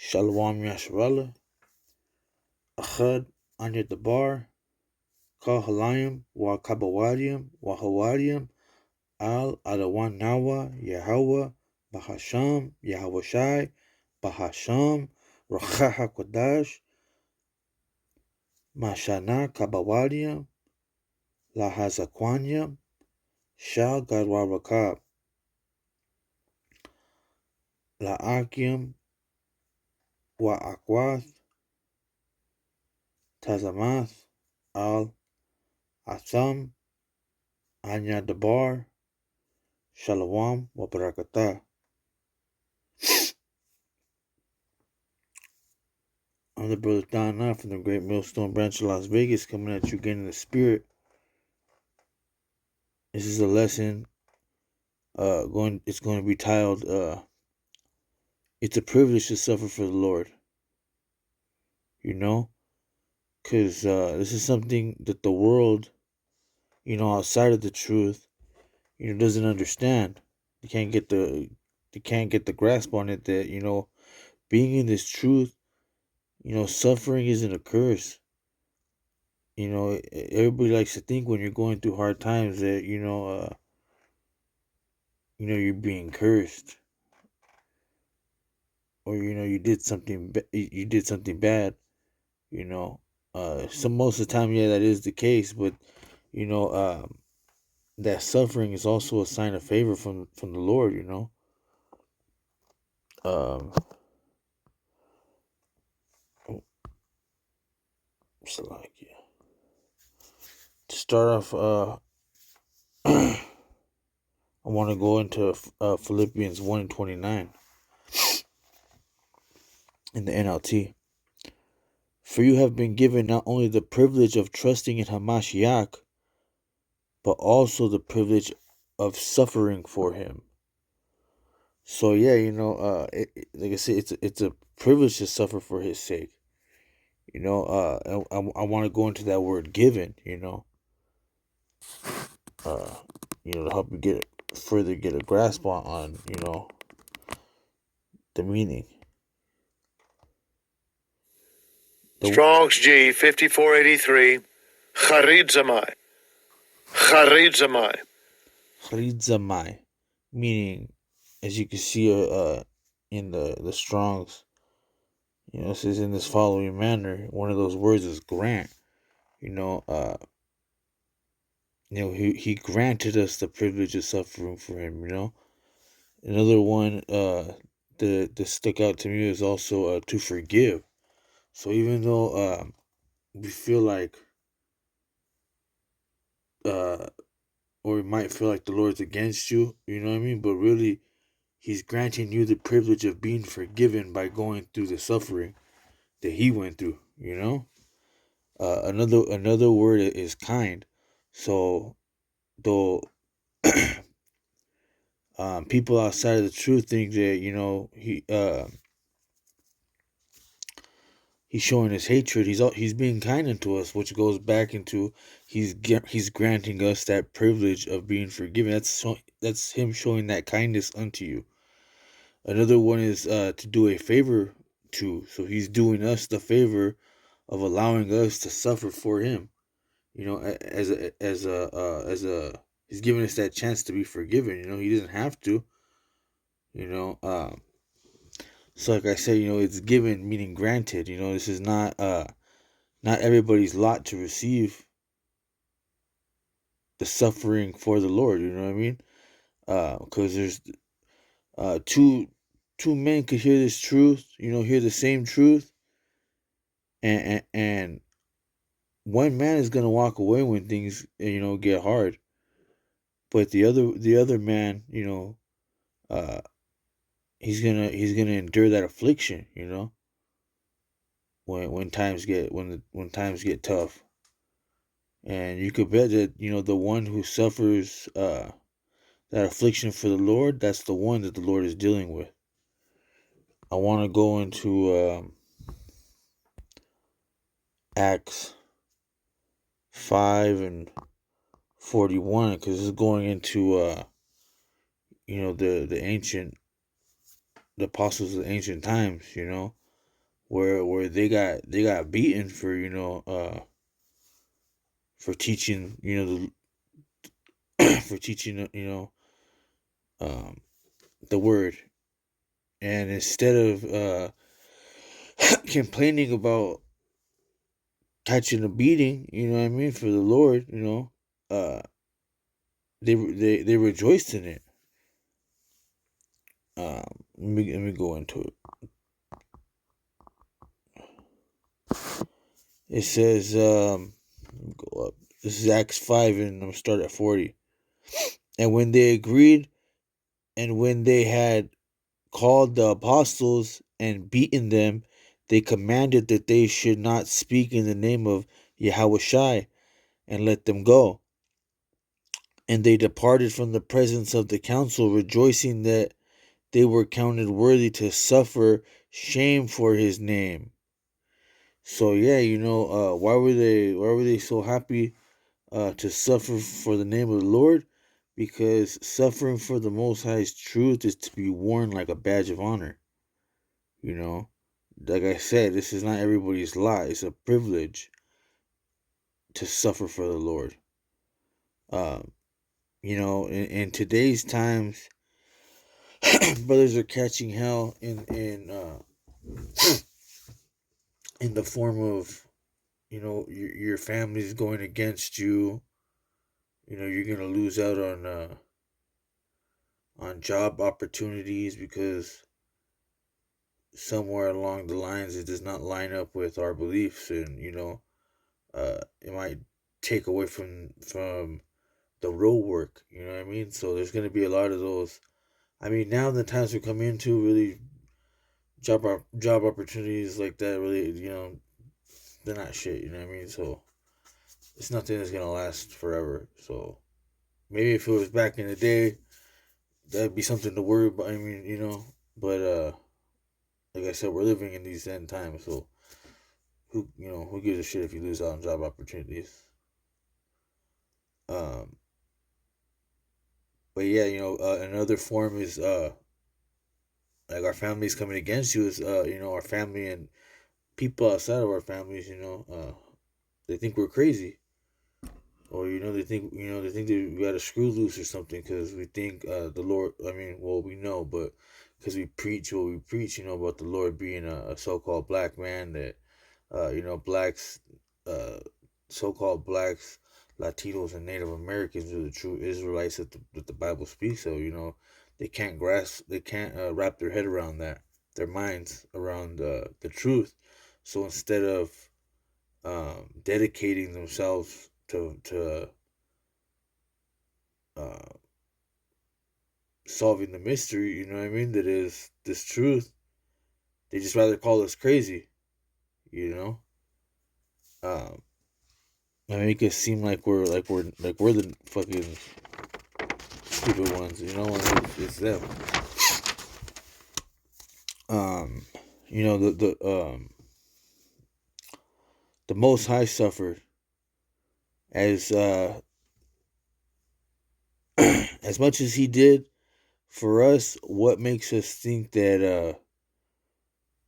Shalom Yasharallah, Achad Anya Dabar, Kal Halayim, Wa Kabawadium, Wa Hawadium, Al Adawan Nawa, Yahweh, Bahasham, Yahweh Shai, Bahasham, Rachaha Kodash, Mashana Kabawadium, Lahazakwanyam, Shal Gadwa Rakab, Laakim, Wa Akwath, Tazamath, Al Atham, Anya Dabar, Shalom wa barakatah. I'm the brother Don Knott from the Great Millstone Branch of Las Vegas, coming at you again in the spirit. This is a lesson. It's going to be titled "It's a Privilege to Suffer for the Lord." You know, because this is something that the world, outside of the truth, doesn't understand. They can't get the grasp on it that being in this truth, suffering isn't a curse. Everybody likes to think when you're going through hard times that you're being cursed, or you did something bad. So most of the time, yeah, that is the case. But you know, that suffering is also a sign of favor from the Lord. Um, so like, yeah. To start off, I want to go into Philippians 1:29 in the NLT. For you have been given not only the privilege of trusting in Hamashiach, but also the privilege of suffering for him. So yeah, like I said, it's a privilege to suffer for his sake. I want to go into that word given. Uh, to help you get a grasp on the meaning. Strong's G 5483. Charid Zamai. Charid Zamai. Charid Zamai, meaning, as you can see, in the Strong's, it says in this following manner. One of those words is grant. He granted us the privilege of suffering for him. Another one that stuck out to me is also to forgive. So even though we feel like or it might feel like the Lord's against you, you know what I mean? But really, he's granting you the privilege of being forgiven by going through the suffering that he went through, Another word is kind. So though people outside of the truth think that he's showing his hatred. He's being kind unto us, which goes back into he's granting us that privilege of being forgiven. That's him showing that kindness unto you. Another one is to do a favor to. So he's doing us the favor of allowing us to suffer for him. He's giving us that chance to be forgiven. He doesn't have to. So like I said, it's given, meaning granted. This is not everybody's lot to receive the suffering for the Lord. You know what I mean? Because there's two men could hear this truth. Hear the same truth, and one man is gonna walk away when things get hard, but the other man, uh, he's gonna endure that affliction. When times get tough. And you could bet that the one who suffers that affliction for the Lord, that's the one that the Lord is dealing with. I want to go into Acts 5:41 because it's going into the apostles of the ancient times. where they got beaten for for teaching for teaching um the word. And instead of complaining about catching a beating, you know what I mean, for the Lord, uh they rejoiced in it. Let me go into it. It says, let me go up. This is Acts 5, and I'm gonna start at 40. And when they agreed, and when they had called the apostles and beaten them, they commanded that they should not speak in the name of Yahushua, and let them go. And they departed from the presence of the council, rejoicing that they were counted worthy to suffer shame for his name. So yeah, why were they so happy to suffer for the name of the Lord? Because suffering for the Most High's truth is to be worn like a badge of honor. Like I said, this is not everybody's lot. It's a privilege to suffer for the Lord. In today's times, brothers are catching hell in the form of your family's going against you. You're gonna lose out on job opportunities because somewhere along the lines it does not line up with our beliefs, and it might take away from the real work. You know what I mean? So there's gonna be a lot of those. I mean, now the times we come into, really job opportunities like that, really, they're not shit. You know what I mean? So it's nothing that's gonna last forever. So maybe if it was back in the day, that'd be something to worry about. I mean, but like I said, we're living in these end times, so who gives a shit if you lose out on job opportunities? Um, but yeah, another form is like our families coming against you is our family and people outside of our families. They think we're crazy, or they think that we got a screw loose or something because we think the Lord. I mean, well, we know, but because we preach what we preach, about the Lord being a so-called black man that blacks, uh, so-called blacks, Latinos, and Native Americans are the true Israelites that the Bible speaks of. They can't wrap their head around that, their minds around the truth. So instead of dedicating themselves to uh, solving the mystery, you know what I mean, that is this truth, they just rather call us crazy, you know. Um, and make it seem like we're the fucking stupid ones, and it's them. Um, the Most High suffered as as much as he did for us. What makes us think that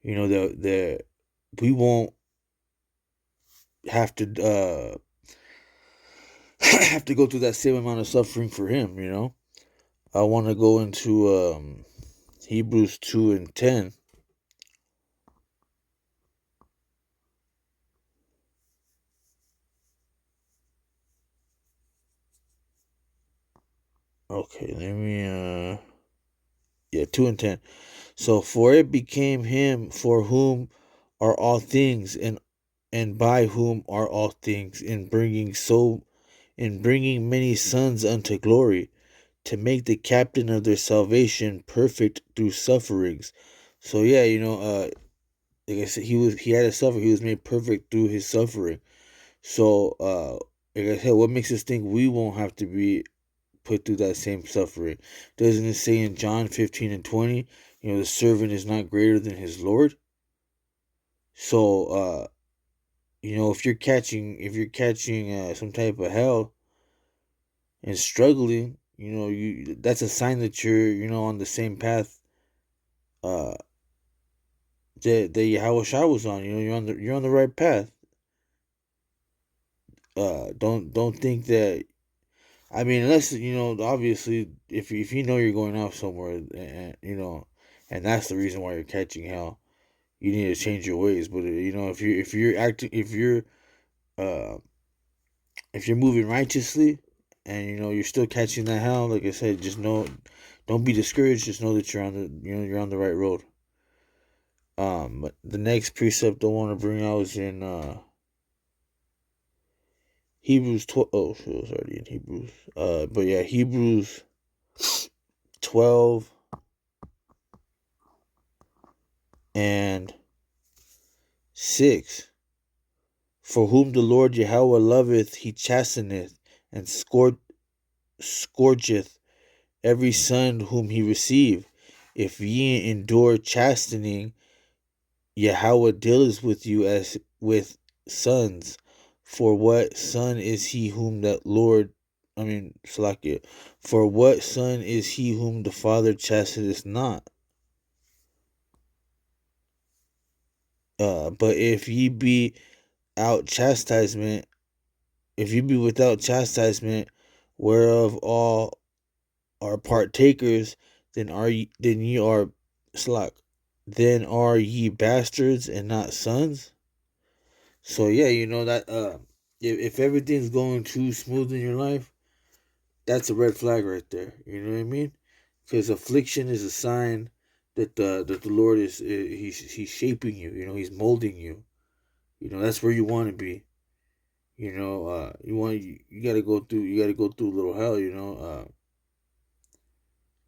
the we won't have to have to go through that same amount of suffering for him? I want to go into Hebrews 2:10. Okay, let me 2:10. So for it became him for whom are all things, and by whom are all things, in bringing many sons unto glory, to make the captain of their salvation perfect through sufferings. So yeah, like I said, he had to suffer. He was made perfect through his suffering. So like I said, what makes us think we won't have to be put through that same suffering? Doesn't it say in John 15:20, the servant is not greater than his Lord? So if you're catching some type of hell and struggling, that's a sign that you're on the same path uh that Yahweh Shai was on. You know, you're on the right path. Don't think that. I mean, unless you know, obviously, if you know you're going off somewhere, and you know, and that's the reason why you're catching hell, you need to change your ways. But you know, uh if you're moving righteously, and you know you're still catching that hell, like I said, just know, don't be discouraged. Just know that you're on the right road. But the next precept I want to bring out is in Hebrews 12. Oh, shit, it was already in Hebrews. But yeah, Hebrews 12 and 6. For whom the Lord Yahweh loveth, he chasteneth, and scourgeth every son whom he receive. If ye endure chastening, Yahweh dealeth with you as with sons. For what son is he whom that Lord, Salakia, for what son is he whom the Father chasteneth not? But if ye be out chastisement, if you be without chastisement, whereof all are partakers, then ye are slack. Then are ye bastards and not sons? So yeah, you know that if everything's going too smooth in your life, that's a red flag right there. You know what I mean? Because affliction is a sign that the Lord is he's shaping you. You know, he's molding you. You know, that's where you want to be. You know, you got to go through a little hell. You know,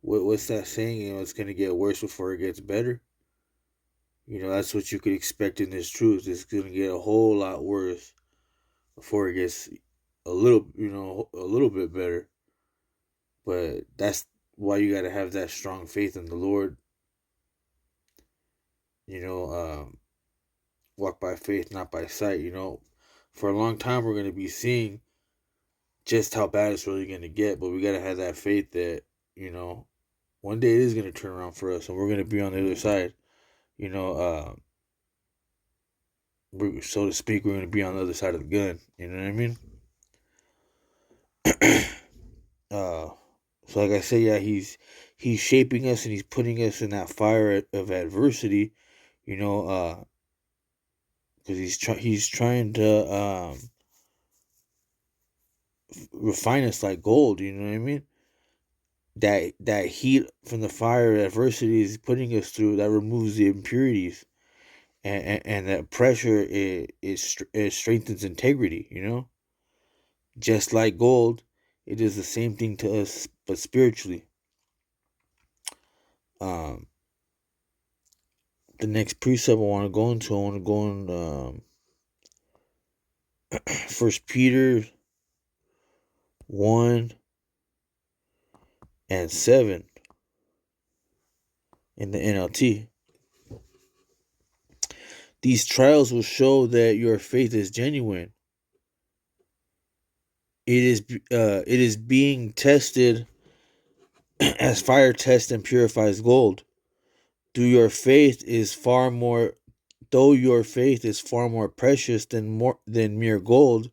what's that saying? You know, it's gonna get worse before it gets better. You know, that's what you could expect in this truth. It's gonna get a whole lot worse before it gets a little bit better. But that's why you got to have that strong faith in the Lord. You know, walk by faith, not by sight. You know, for a long time we're gonna be seeing just how bad it's really gonna get, but we gotta have that faith that you know one day it is gonna turn around for us, and we're gonna be on the other side. You know, so to speak, we're gonna be on the other side of the gun. You know what I mean? uh, so like I say, yeah, he's shaping us and he's putting us in that fire of adversity. You know, because he's trying to refine us like gold. You know what I mean? That heat from the fire of adversity is putting us through. That removes the impurities, and that pressure it strengthens integrity. You know, just like gold, it is the same thing to us, but spiritually. Um, the next precept I want to go into, I want to go in First Peter 1:7 in the NLT. These trials will show that your faith is genuine. It is being tested as fire tests and purifies gold. Though your faith is far more precious than mere gold,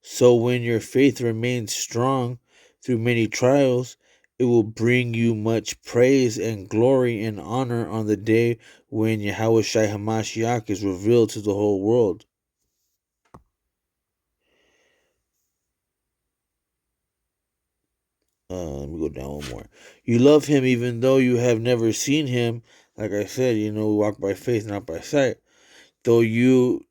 so when your faith remains strong through many trials, it will bring you much praise and glory and honor on the day when Yahweh Shai HaMashiach is revealed to the whole world. Let me go down one more. You love him even though you have never seen him. Like I said, you know, we walk by faith, not by sight. Though you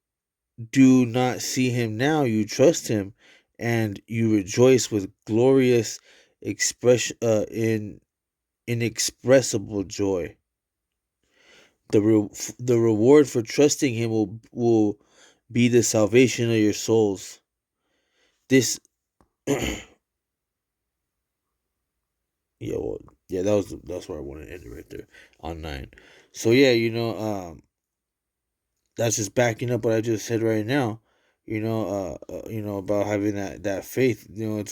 do not see him now, you trust him, and you rejoice with glorious expression in inexpressible joy. The reward for trusting him will be the salvation of your souls. This yeah, that's where I want to end it right there on 9. So yeah, you know, that's just backing up what I just said right now. You know about having that faith. You know,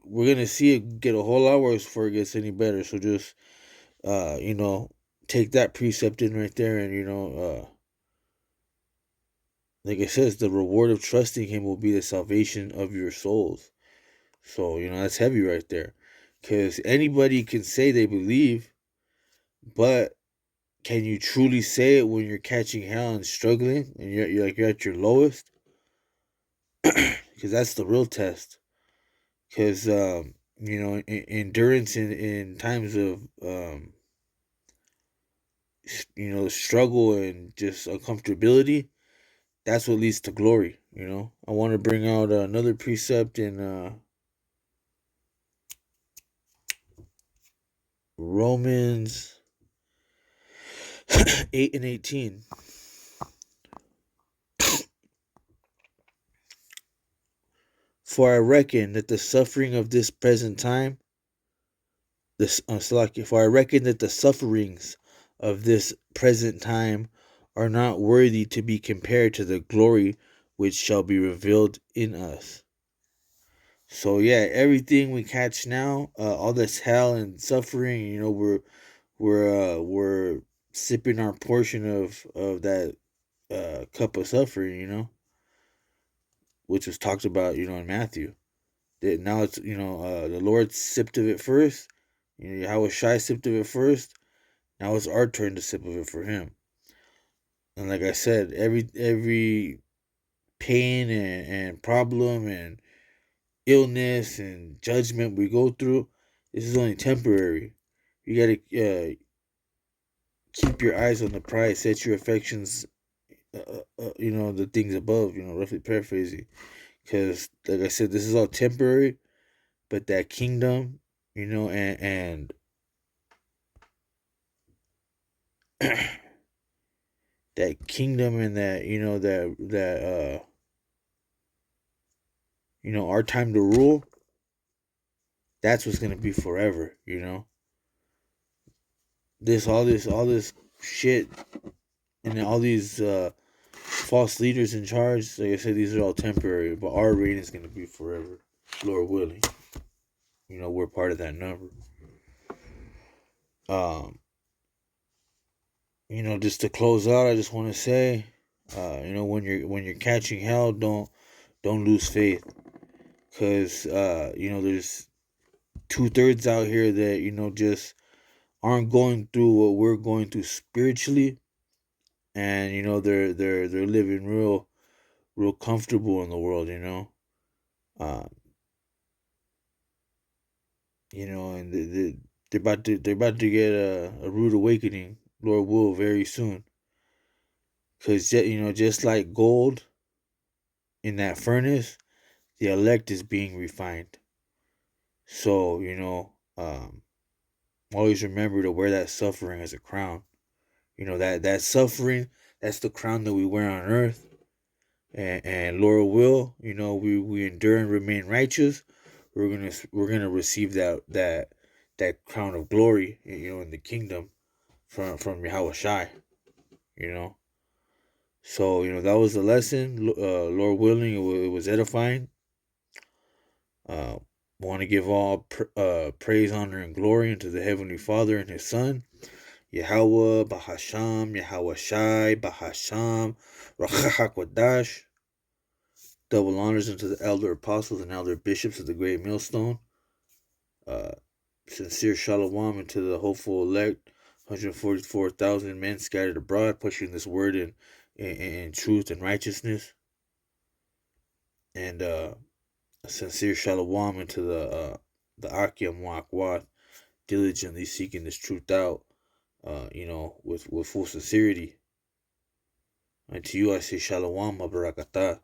we're gonna see it get a whole lot worse before it gets any better. So just you know, take that precept in right there, and like it says, the reward of trusting him will be the salvation of your souls. So, that's heavy right there. Because anybody can say they believe, but can you truly say it when you're catching hell and struggling and you're at your lowest? Because that's the real test. Because, endurance in times of, struggle and just uncomfortability, that's what leads to glory. I want to bring out another precept in Romans 8 and 18. For I reckon that the suffering of this present time, for I reckon that the sufferings of this present time are not worthy to be compared to the glory which shall be revealed in us. So yeah, everything we catch now, all this hell and suffering, we're sipping our portion of that cup of suffering, which was talked about, in Matthew. That now it's the Lord sipped of it first. Yahweh Shai sipped of it first. Now it's our turn to sip of it for Him. And like I said, every pain and problem and illness and judgment we go through, this is only temporary. You gotta keep your eyes on the prize, set your affections, the things above. Roughly paraphrasing, because like I said, this is all temporary, but that kingdom, and that kingdom and that our time to rule, that's what's gonna be forever. All this shit and all these false leaders in charge, like I said, these are all temporary, but our reign is gonna be forever, Lord willing. We're part of that number. Just to close out, I just want to say, when you're catching hell, don't lose faith, because there's 2/3 out here that just aren't going through what we're going through spiritually, and they're living real comfortable in the world, uh, and they're about to get a rude awakening, Lord will, very soon, because just like gold in that furnace, the elect is being refined. So always remember to wear that suffering as a crown. That suffering, that's the crown that we wear on earth. And Lord will, we endure and remain righteous. We're gonna receive that crown of glory, in the kingdom from Yahweh Shai. So that was the lesson. Lord willing, it was edifying. Want to give all praise, honor, and glory unto the Heavenly Father and His Son, Yahweh, Bahasham, Yahweh Shai, Bahasham, Rachahakwadash. Double honors unto the elder apostles and elder bishops of the great millstone. Sincere shalom unto the hopeful elect, 144,000 men scattered abroad, pushing this word in truth and righteousness. And a sincere shalom into the Akim Wakwat, diligently seeking this truth out, with full sincerity. And to you I say shalom, barakatah.